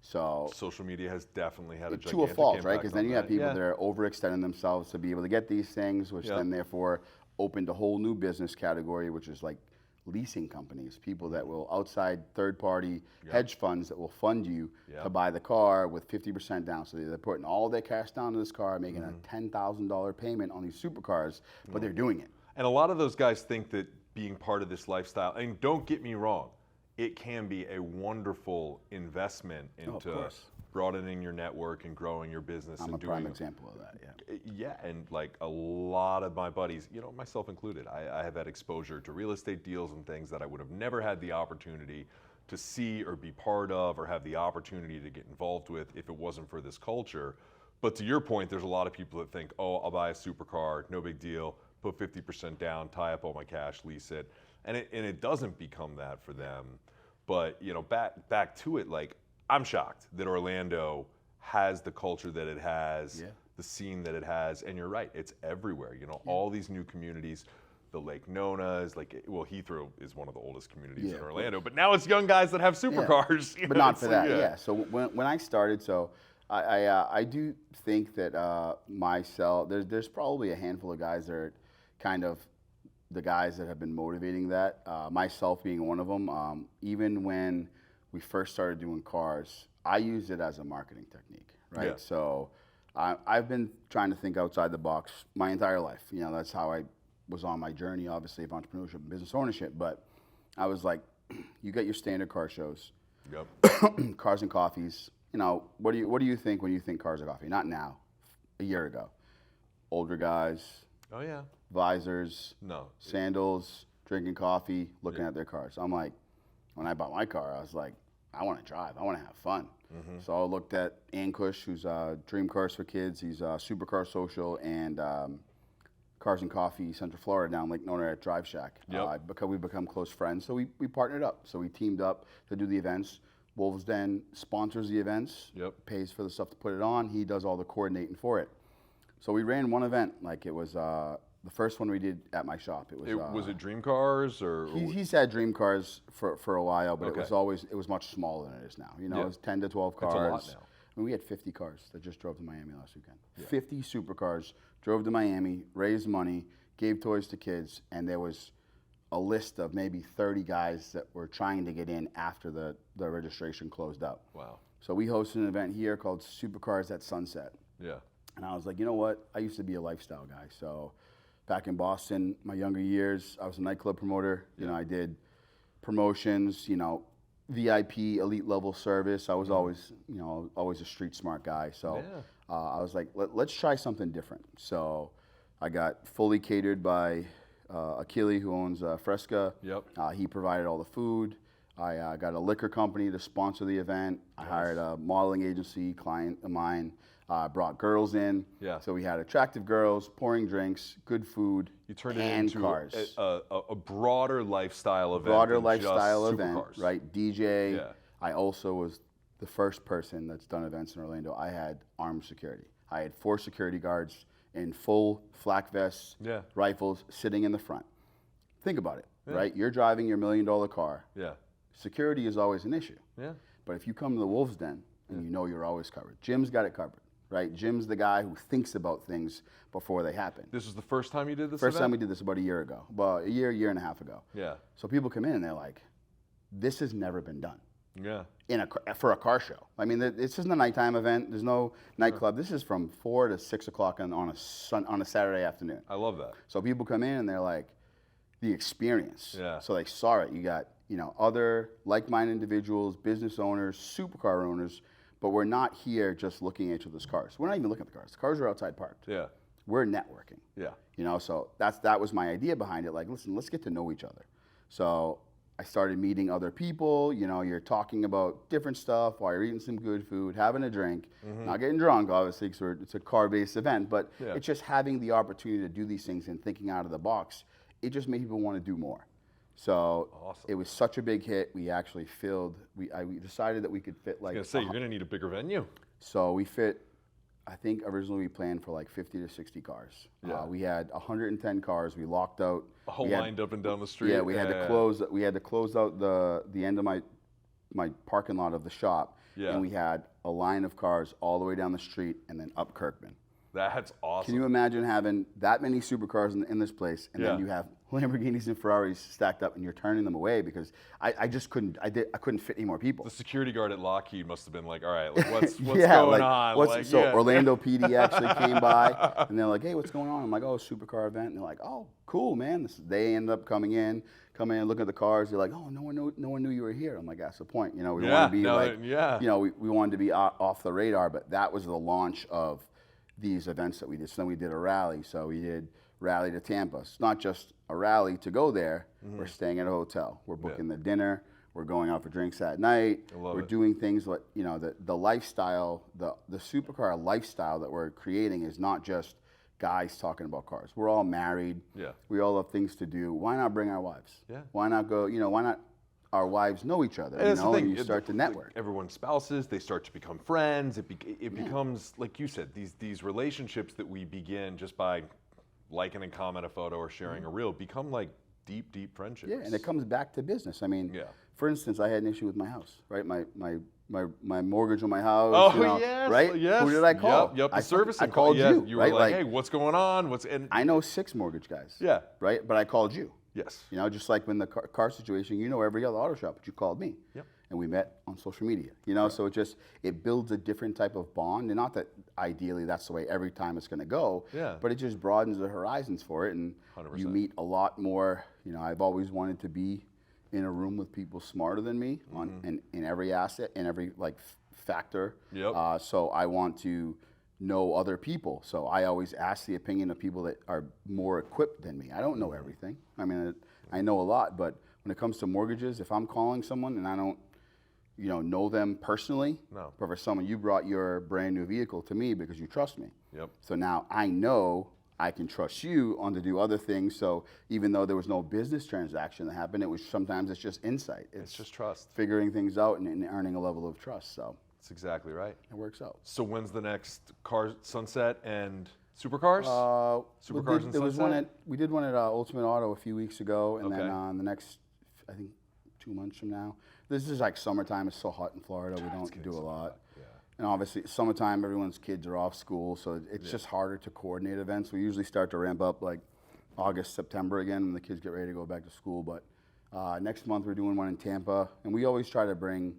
So Social media has definitely had a gigantic to a fault, right? impact Because then on you have people Yeah. that are overextending themselves to be able to get these things, which Yep. then therefore opened a whole new business category, which is like leasing companies, people that will outside third-party hedge funds that will fund you to buy the car with 50% down. So they're putting all their cash down to this car, making a $10,000 payment on these supercars, but they're doing it. And a lot of those guys think that being part of this lifestyle, and don't get me wrong, it can be a wonderful investment of into course. broadening your network and growing your business I'm and a doing prime example of that. Yeah. yeah, and like a lot of my buddies, you know, myself included, I have had exposure to real estate deals and things that I would have never had the opportunity to see or be part of or have the opportunity to get involved with if it wasn't for this culture. But to your point, there's a lot of people that think, oh, I'll buy a supercar, no big deal, put 50% down, tie up all my cash, lease it. And it doesn't become that for them. But, you know, back to it, like, I'm shocked that Orlando has the culture that it has, Yeah. the scene that it has, and you're right, it's everywhere. You know, all these new communities, the Lake Nonas, like, well, Heathrow is one of the oldest communities Yeah, in of Orlando, but now it's young guys that have supercars. you But know, not it's for like, that. Yeah. So when I started, so I do think that myself, there's probably a handful of guys that are kind of the guys that have been motivating that. Myself being one of them. Even when we first started doing cars, I used it as a marketing technique, right? Yeah. So I've been trying to think outside the box my entire life. You know, that's how I was on my journey, obviously, of entrepreneurship and business ownership. But I was like, you get your standard car shows, Yep. cars and coffees. You know, what do you think when you think cars and coffee? Not now, a year ago. Older guys, Oh, yeah. visors, No. sandals, drinking coffee, looking at their cars. I'm like, when I bought my car, I was like, I want to drive. I want to have fun. So I looked at Ankush, who's Dream Cars for Kids. He's Supercar Social and Cars and Coffee, Central Florida, down Lake Nona at Drive Shack. Yep. Because we've become close friends, so we partnered up. So we teamed up to do the events. Wolves Den sponsors the events, Yep. pays for the stuff to put it on. He does all the coordinating for it. So we ran one event, like it was the first one we did at my shop. It was. Was it Dream Cars or? He's had dream cars for a while, but Okay. it was much smaller than it is now. You know, Yeah. it was 10 to 12 That's a cars. lot now. I mean, we had 50 cars that just drove to Miami last weekend. 50 supercars drove to Miami, raised money, gave toys to kids, and there was a list of maybe 30 guys that were trying to get in after the registration closed up. Wow. So we hosted an event here called Supercars at Sunset. Yeah. And I was like, you know what? I used to be a lifestyle guy. So back in Boston, my younger years, I was a nightclub promoter. You know, I did promotions, you know, VIP, elite level service. I was always, you know, always a street smart guy. So I was like, let's try something different. So I got fully catered by Achille, who owns Fresca. Yep. He provided all the food. I got a liquor company to sponsor the event. I hired a modeling agency client of mine. Brought girls in. Yeah. So we had attractive girls, pouring drinks, good food, You turned it and into cars. a broader lifestyle event. Broader than lifestyle just event, supercars. right? DJ. Yeah. I also was the first person that's done events in Orlando. I had armed security. I had 4 security guards in full flak vests, Yeah. rifles, sitting in the front. Think about it, right? You're driving your $1 million car. Yeah. Security is always an issue. Yeah. But if you come to the Wolves Den and you know you're always covered, Jim's got it covered, right? Jim's the guy who thinks about things before they happen. This was the first time you did this First time we event? did this about a year ago, about a year and a half ago. Yeah. So people come in and they're like, this has never been done Yeah. for a car show. I mean, this isn't a nighttime event. There's no nightclub. This is from 4 to 6 o'clock on a Saturday afternoon. I love that. So people come in and they're like, the experience. Yeah. So they saw it. You got, you know, other like-minded individuals, business owners, supercar owners, but we're not here just looking at each other's cars. We're not even looking at the cars. The cars are outside parked. Yeah. We're networking. Yeah. You know, so that was my idea behind it. Like, listen, let's get to know each other. So I started meeting other people. You know, you're talking about different stuff while you're eating some good food, having a drink, not getting drunk, obviously, because it's a car-based event. But it's just having the opportunity to do these things and thinking out of the box. It just made people want to do more. So Awesome. it was such a big hit. We actually filled. We decided that we could fit like. I was gonna say, you're gonna need a bigger venue. So we fit. I think originally we planned for like 50 to 60 cars. Yeah. We had 110 cars. We locked out. All we had- lined up and down the street. Yeah, we had to close. We had to close out the end of my parking lot of the shop. Yeah. And we had a line of cars all the way down the street and then up Kirkman. That's awesome. Can you imagine having that many supercars in this place, and then Yeah. you have Lamborghinis and Ferraris stacked up, and you're turning them away because I just couldn't. I couldn't fit any more people. The security guard at Lockheed must have been like, all right, like, what's Yeah, going like, on? so Orlando PD actually came by, and they're like, hey, what's going on? I'm like, oh, supercar event. And they're like, oh, cool, man. They ended up coming in, look at the cars. They're like, oh, no one knew you were here. I'm like, that's the point. You know, we want to be we wanted to be off the radar, but that was the launch of these events that we did. So then we did a rally. So we did rally to Tampa. It's not just a rally to go there. We're staying at a hotel. We're booking the dinner. We're going out for drinks at night. We're doing things like, you know, the lifestyle, the supercar lifestyle that we're creating is not just guys talking about cars. We're all married. Yeah. We all have things to do. Why not bring our wives? Yeah. Why not go, you know, why not our wives know each other, you know, and you start to network. Everyone's spouses, they start to become friends. It becomes, like you said, these relationships that we begin just by liking and comment a photo or sharing a reel become like deep friendships. Yeah, and it comes back to business. I mean, for instance, I had an issue with my house, right? My mortgage on my house. Oh, you know, yes, right? Yes. Who did I call? Yep, the service. I called you. You were right? like, hey, what's going on? I know 6 mortgage guys. Yeah. Right? But I called you. Yes. You know, just like when the car situation, you know every other auto shop, but you called me. Yep. And we met on social media. You know, so it builds a different type of bond. And not that ideally that's the way every time it's going to go. Yeah. But it just broadens the horizons for it. And 100%. you meet a lot more. You know, I've always wanted to be in a room with people smarter than me in every asset, in every factor. Yep. So I want to know other people. So I always ask the opinion of people that are more equipped than me. I don't know everything. I mean, I know a lot, but when it comes to mortgages, if I'm calling someone and I don't, you know them personally, but for someone, you brought your brand new vehicle to me because you trust me. Yep. So now I know I can trust you on to do other things. So even though there was no business transaction that happened, sometimes it's just insight. It's just trust. Figuring things out and earning a level of trust. So that's exactly right. It works out. So when's the next car sunset and supercars? Supercars and sunset? We did one at Ultimate Auto a few weeks ago, and then the next, I think, 2 months from now. This is like summertime. It's so hot in Florida. We don't do a lot. Yeah. And obviously, summertime, everyone's kids are off school, so it's just harder to coordinate events. We usually start to ramp up like August, September again when the kids get ready to go back to school. But next month, we're doing one in Tampa, and we always try to bring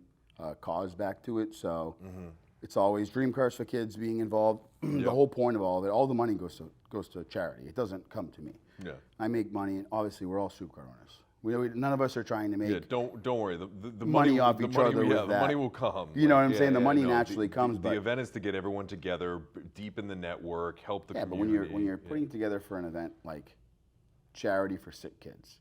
cause back to it. So it's always dream cars for kids being involved. The whole point of all of it, all the money goes to charity. It doesn't come to me. Yeah. I make money, and obviously, we're all supercar owners. None of us are trying to make don't worry. The money off each other. The money will come. You know what I'm saying? The money naturally comes. The event is to get everyone together, deepen the network, help the community. community. But when you're putting together for an event like charity for sick kids,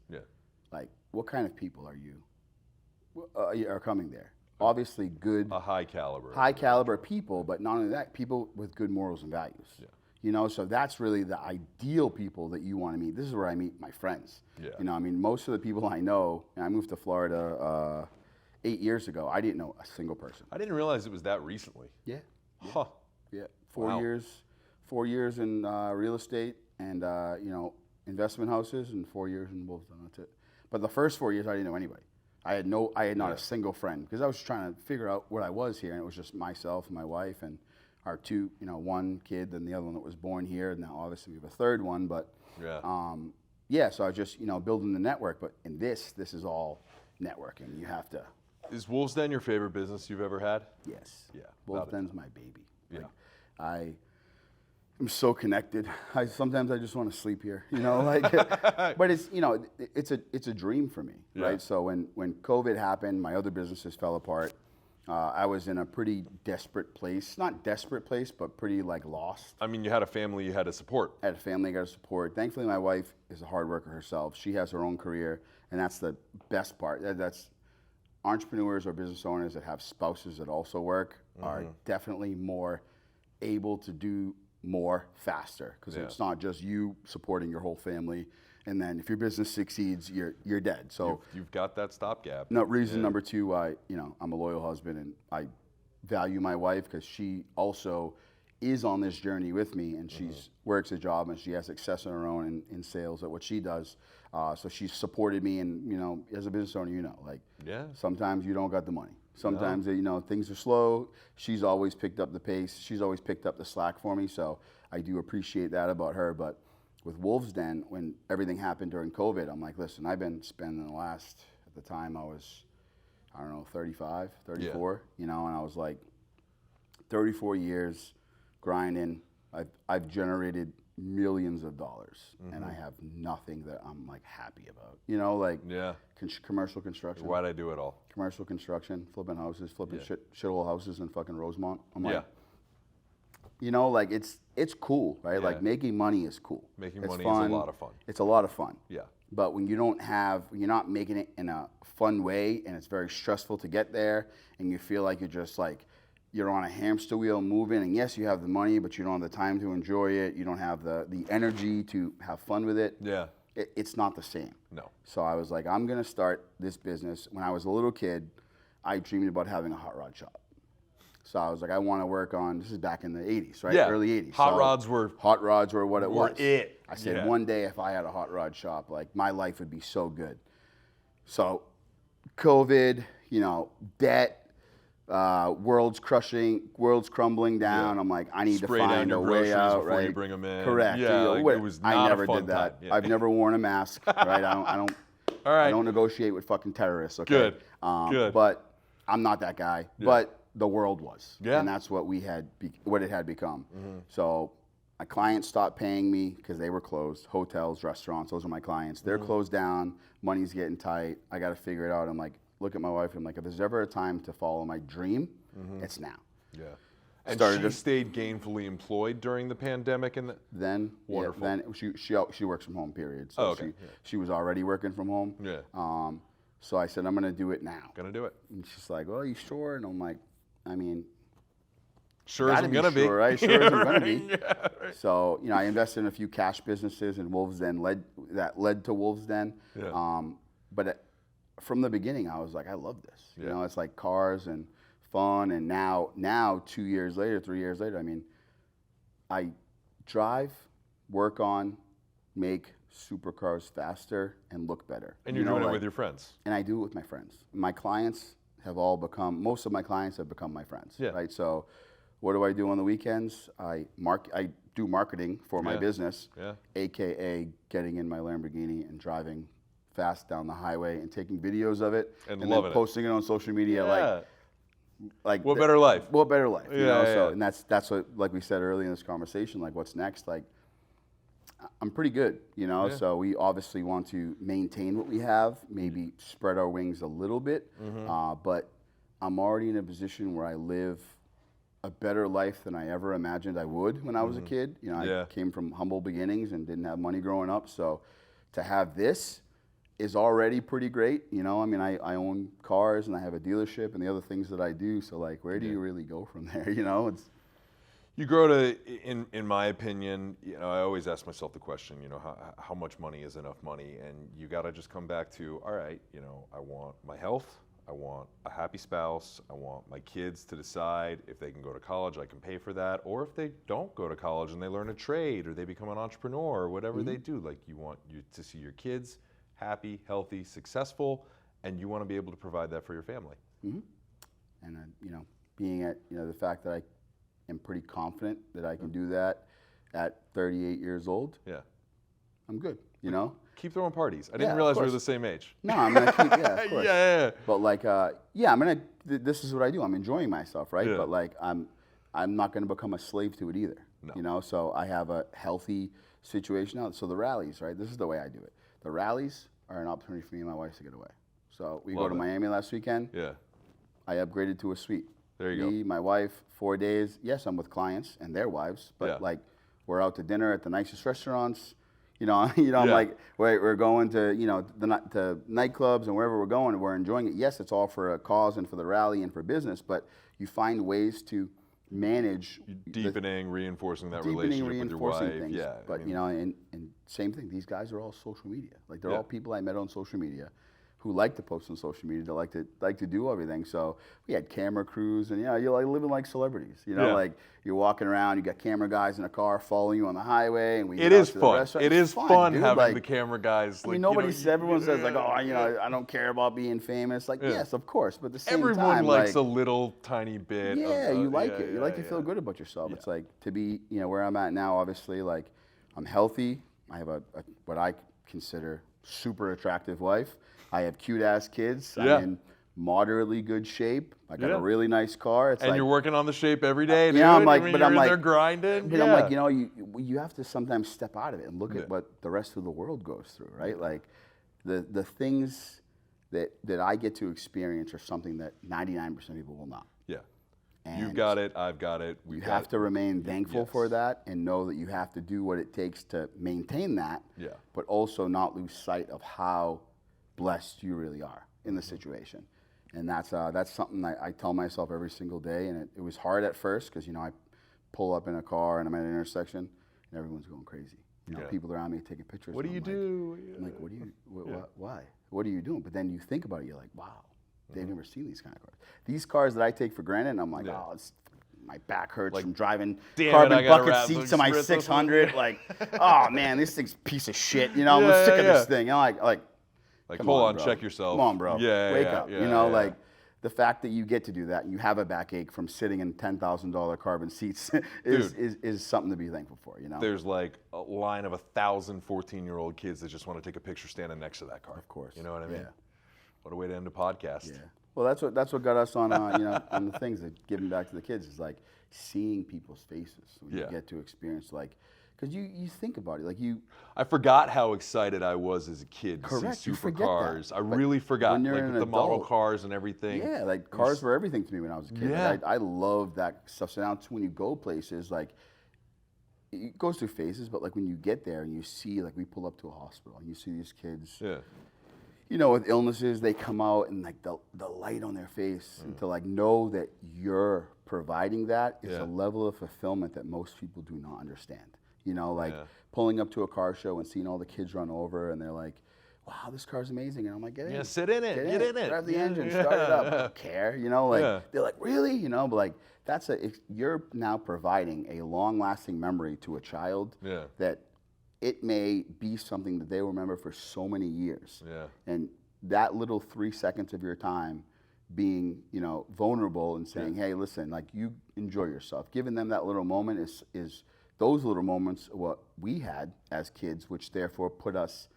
like what kind of people are you are coming there? Obviously, good, high caliber people, but not only that, people with good morals and values. Yeah. You know, so that's really the ideal people that you want to meet. This is where I meet my friends. Yeah. You know, I mean, most of the people I know, and I moved to Florida 8 years ago. I didn't know a single person. I didn't realize it was that recently. Yeah. Huh. Yeah. 4 years in real estate and, you know, investment houses, and 4 years in Wolfton. That's it. But the first 4 years, I didn't know anybody. I had not a single friend because I was trying to figure out what I was here, and it was just myself and my wife and our two, you know, one kid and the other one that was born here. And now obviously we have a third one, but so I was just, you know, building the network. But in this is all networking. You have to. Is Wolves Den your favorite business you've ever had? Yes. Yeah. Wolves Den's my baby. Yeah. Like, I'm so connected. Sometimes I just want to sleep here, you know, like, but it's, you know, it's a dream for me, right? So when COVID happened, my other businesses fell apart. I was in a pretty desperate place, not desperate place, but pretty like lost. I mean, you had a family you had to support. I had a family I got to support. Thankfully, my wife is a hard worker herself. She has her own career, and that's the best part. That's entrepreneurs or business owners that have spouses that also work are definitely more able to do more faster because it's not just you supporting your whole family. And then if your business succeeds, you're dead. So you've got that stopgap. No, reason number two, I'm a loyal husband, and I value my wife because she also is on this journey with me, and she works a job and she has success on her own in sales at what she does. So she's supported me, and you know, as a business owner, you know, like sometimes you don't got the money. Sometimes you know things are slow. She's always picked up the pace. She's always picked up the slack for me. So I do appreciate that about her, but. with Wolves Den, when everything happened during COVID, I'm like, listen, I've been spending the last, at the time I was, I don't know, 35, 34, you know, and I was like, 34 years grinding. I've generated millions of dollars, and I have nothing that I'm like happy about. You know, like commercial construction. Why'd I do it all? Commercial construction, flipping houses, flipping shithole houses in fucking Rosemont. I'm like, you know, like it's cool, right? Like making money is cool. Making it's money fun. is a lot of fun. It's a lot of fun. Yeah. But when you're not making it in a fun way, and it's very stressful to get there, and you feel like you're on a hamster wheel moving, and yes, you have the money, but you don't have the time to enjoy it. You don't have the energy to have fun with it. Yeah. It's not the same. No. So I was like, I'm gonna start this business. When I was a little kid, I dreamed about having a hot rod shop. So I was like, I want to work on. This is back in the '80s, right? Yeah. Early '80s. Hot So rods were what it was. I said, Yeah. one day if I had a hot rod shop, like my life would be so good. So, COVID, you know, debt. World's crumbling down. I'm like, I need Spray to down find your a way groceries out, before right? you bring them in. Correct. Yeah, You know, like, it was not I a never fun did that. time. Yeah. I've never worn a mask, right? I don't. All right. I don't negotiate with fucking terrorists. Okay. Good. Good. But I'm not that guy. Yeah. But the world was. Yeah. And that's what what it had become. So my clients stopped paying me because they were closed. Hotels, restaurants, those are my clients. They're closed down. Money's getting tight. I got to figure it out. I'm like, look at my wife. I'm like, if there's ever a time to follow my dream, it's now. Yeah. And Started she stayed gainfully employed during the pandemic, and then wonderful. then she works from home. Period. So okay. she was already working from home. Yeah. So I said, I'm gonna do it now. Gonna do it. And she's like, well, you sure? And I'm like, I mean, Sure as I'm gonna be. Sure, right? Sure as I'm gonna be. Yeah, right. So, you know, I invested in a few cash businesses, and Wolves Den led to Wolves Den. Yeah. But from the beginning, I was like, I love this. You Yeah. know, it's like cars and fun. And now 2 years later, 3 years later, I mean, I drive, work on, make supercars faster and look better. And you're doing it with your friends. And I do it with my friends. My clients most of my clients have become my friends. Yeah. Right. So, what do I do on the weekends? I do marketing for my business, AKA getting in my Lamborghini and driving fast down the highway and taking videos of it And then loving it. posting it on social media. Like What better life? What better life? You know? Yeah. So, and that's what, like we said earlier in this conversation, like what's next? Like, I'm pretty good, you know. Yeah. So we obviously want to maintain what we have, maybe spread our wings a little bit. But I'm already in a position where I live a better life than I ever imagined I would when I was a kid. You know, I came from humble beginnings and didn't have money growing up. So to have this is already pretty great. You know, I mean, I own cars and I have a dealership and the other things that I do. So like, where do you really go from there? You know, You grow to, in my opinion, you know, I always ask myself the question, you know, how much money is enough money? And you got to just come back to, all right, you know, I want my health, I want a happy spouse, I want my kids to decide if they can go to college, I can pay for that, or if they don't go to college and they learn a trade or they become an entrepreneur or whatever they do, like you want to see your kids happy, healthy, successful, and you want to be able to provide that for your family. And you know, being at, you know, the fact that I am pretty confident that I can do that at 38 years old. Yeah. I'm good, you know? Keep throwing parties. I Yeah, didn't of realize we were course. the same age. No, I'm gonna keep, of course. Yeah. But like, this is what I do. I'm enjoying myself, right? Yeah. But like, I'm not gonna become a slave to it either. No. You know, so I have a healthy situation now. So the rallies, right? This is the way I do it. The rallies are an opportunity for me and my wife to get away. So we go to Miami last weekend. Yeah. I upgraded to a suite. There you Me, my wife, 4 days. Yes, I'm with clients and their wives, but like, we're out to dinner at the nicest restaurants. You know, I'm like, we're going to, you know, to nightclubs and wherever we're going, we're enjoying it. Yes, it's all for a cause and for the rally and for business, but you find ways to manage reinforcing that relationship with your wife. Things. Yeah. But, you know, and same thing, these guys are all social media. Like, they're all people I met on social media who like to post on social media, to like to do everything. So we had camera crews, and you're like living like celebrities. You know, like you're walking around, you got camera guys in a car following you on the highway, and It is fun. It is fun dude. having like, the camera guys. I mean, everyone says like, oh, you know, I don't care about being famous. Like, yes, of course, but at the same time, everyone likes like, a little tiny bit. Yeah, of, you like it. You like to feel good about yourself. It's like, to be, you know, where I'm at now. Obviously, like, I'm healthy. I have a what I consider super attractive wife. I have cute ass kids. Yeah. I'm in moderately good shape. I got Yeah. a really nice car. It's And like, you're working on the shape every day, dude. yeah, I'm like, I mean, but you're I'm in like, there grinding. but Yeah. I'm like, you know, you have to sometimes step out of it and look Yeah. at what the rest of the world goes through, right? Like, the things that I get to experience are something that 99% of people will not. Yeah. And You've got it. I've got it. you have to remain thankful for Yes. that and know that you have to do what it takes to maintain that, Yeah. but also not lose sight of how blessed you really are in the situation. And that's something I tell myself every single day. And it was hard at first because, you know, I pull up in a car and I'm at an intersection and everyone's going crazy. You know, Yeah. people around me taking pictures. What do and you I'm like- do? I'm like, what do you, Yeah. why? What are you doing? But then you think about it, you're like, wow, they've never seen these kind of cars. These cars that I take for granted, and I'm like, Yeah. oh, my back hurts Like, from driving damn it, carbon I gotta bucket wrap seats those to my wrists up. 600. Like, oh man, this thing's a piece of shit. You know, I'm Yeah, sick of yeah. this thing. You know, like, Like, come hold on, bro. check yourself. Come on, bro. Yeah, Wake yeah, up. yeah, you know, yeah. like the fact that you get to do that and you have a backache from sitting in $10,000 carbon seats is something to be thankful for. You know. There's like a line of 1,000 14-year-old kids that just want to take a picture standing next to that car. Of course. You know what I mean? Yeah. What a way to end a podcast. Yeah. Well, that's what got us on you know, on the things that giving back to the kids is like seeing people's faces when Yeah. you get to experience, like, because you think about it, like you. I forgot how excited I was as a kid to Correct, see you forget that. supercars. I But really forgot, when you're like an with the model adult- cars and everything. Yeah, like cars were everything to me when I was a kid. Yeah. Like, I love that stuff. So now when you go places, like it goes through phases, but like when you get there and you see, like we pull up to a hospital and you see these kids, Yeah. you know, with illnesses, they come out and like the light on their face and to like know that you're providing that is Yeah. a level of fulfillment that most people do not understand. You know, like Yeah. pulling up to a car show and seeing all the kids run over and they're like, wow, this car's amazing. And I'm like, get in. Yeah, sit in it, get in it. Grab the Yeah, engine, yeah. start it up. I don't care. You know, like Yeah. they're like, really? You know, but like you're now providing a long-lasting memory to a child Yeah. that it may be something that they remember for so many years. Yeah. And that little 3 seconds of your time being, you know, vulnerable and saying, hey, listen, like you enjoy yourself. Giving them that little moment is those little moments what we had as kids, which therefore put us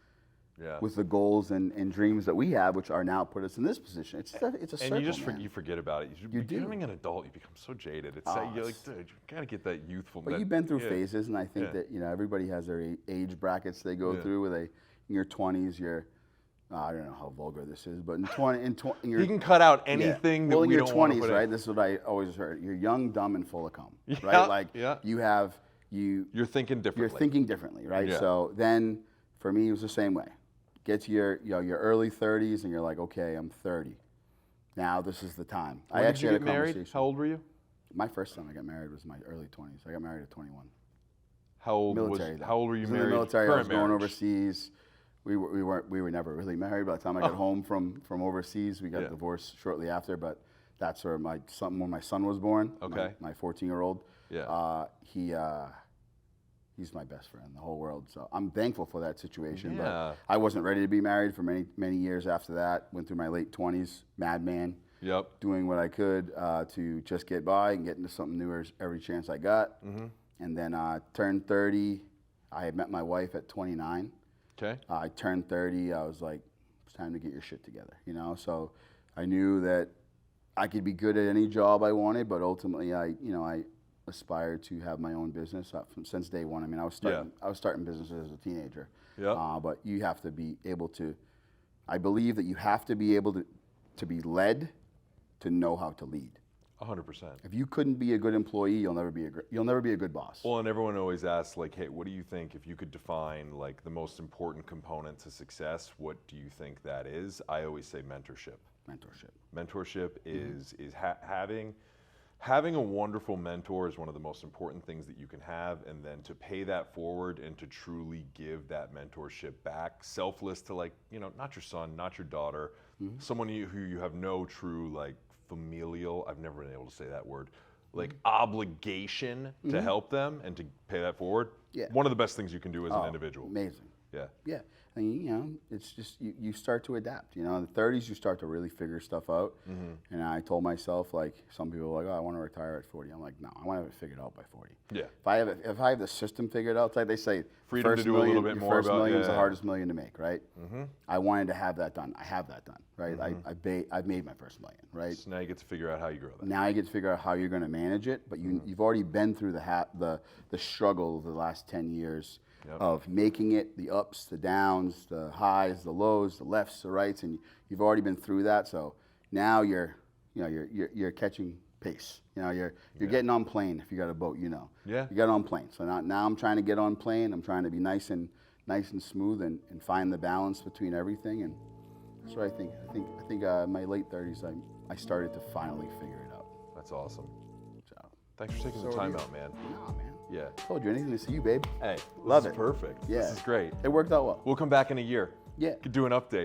Yeah. with the goals and dreams that we have, which are now put us in this position. It's a circle, And you just man. you forget about it. You do. Becoming an adult, you become so jaded. It's like, you're like, dude, you gotta get that youthful. But you've been through yeah. phases, and I think Yeah. that, you know, everybody has their age brackets they go Yeah. through where they, in your 20s, you're, I don't know how vulgar this is, but in your You can cut out yeah. anything well, that in we your don't want to 20s, put right? in. This is what I always heard. You're young, dumb, and full of cum, Yeah, right? Like yeah. you're thinking differently. thinking differently, right? Yeah. So then, for me, it was the same way. Get to your early 30s, and you're like, okay, I'm 30. Now this is the time. When I did actually you had get a married? conversation. How old were you? My first time I got married was my early 20s. I got married at 21. How old Military. was? though. How old were I you was in married? the military. I Current was going marriage. overseas. We were never really married. By the time I got home from overseas, we got Yeah. divorced shortly after. But that's where when my son was born. Okay. My 14-year-old. Yeah. He's my best friend in the whole world. So I'm thankful for that situation. Yeah. But I wasn't ready to be married for many years after that. Went through my late 20s, madman, Yep. doing what I could to just get by and get into something new every chance I got. Mm-hmm. And then turned 30. I had met my wife at 29. Okay. I turned 30. I was like, it's time to get your shit together, you know? So I knew that I could be good at any job I wanted, but ultimately I aspired to have my own business since day one. I mean, I was starting businesses as a teenager. Yeah. But you have to be able to, I believe that you have to be able to be led to know how to lead. 100%. If you couldn't be a good employee, you'll never be a good boss. Well, and everyone always asks, like, hey, what do you think if you could define like the most important component to success? What do you think that is? I always say mentorship. Mentorship is having a wonderful mentor is one of the most important things that you can have, and then to pay that forward and to truly give that mentorship back, selfless to, like, you know, not your son, not your daughter, someone who you have no true like familial, I've never been able to say that word, like obligation to help them and to pay that forward. Yeah. One of the best things you can do as an individual. Amazing. Yeah. Yeah. And, you know, it's just you start to adapt. You know, in the 30s you start to really figure stuff out. And I told myself, like, some people are like, oh, I want to retire at 40. I'm like, no, I want to have it figured out by 40. Yeah. If I have the system figured out, it's like they say, Freedom to do a little bit more first about- million is yeah. the hardest million to make, right? I wanted to have that done. I have that done, right? I've made my first million, right? So now you get to figure out how you grow that. Now you get to figure out how you're going to manage it, but you've already been through the struggle of the last 10 years of making it, the ups, the downs, the highs, the lows, the lefts, the rights, and you've already been through that. So now you're catching pace. You know, you're getting on plane if you got a boat. You know, Yeah. you got on plane. So now I'm trying to get on plane. I'm trying to be nice and smooth and find the balance between everything. And that's what I think. I think in my late 30s, I started to finally figure it out. That's awesome. So, Thanks for taking the So time are you. out, man. nah, man. Yeah. Told you, anything to see you, babe. Hey, Love this is it. perfect. Yeah. This is great. It worked out well. We'll come back in a year. Yeah. Could do an update.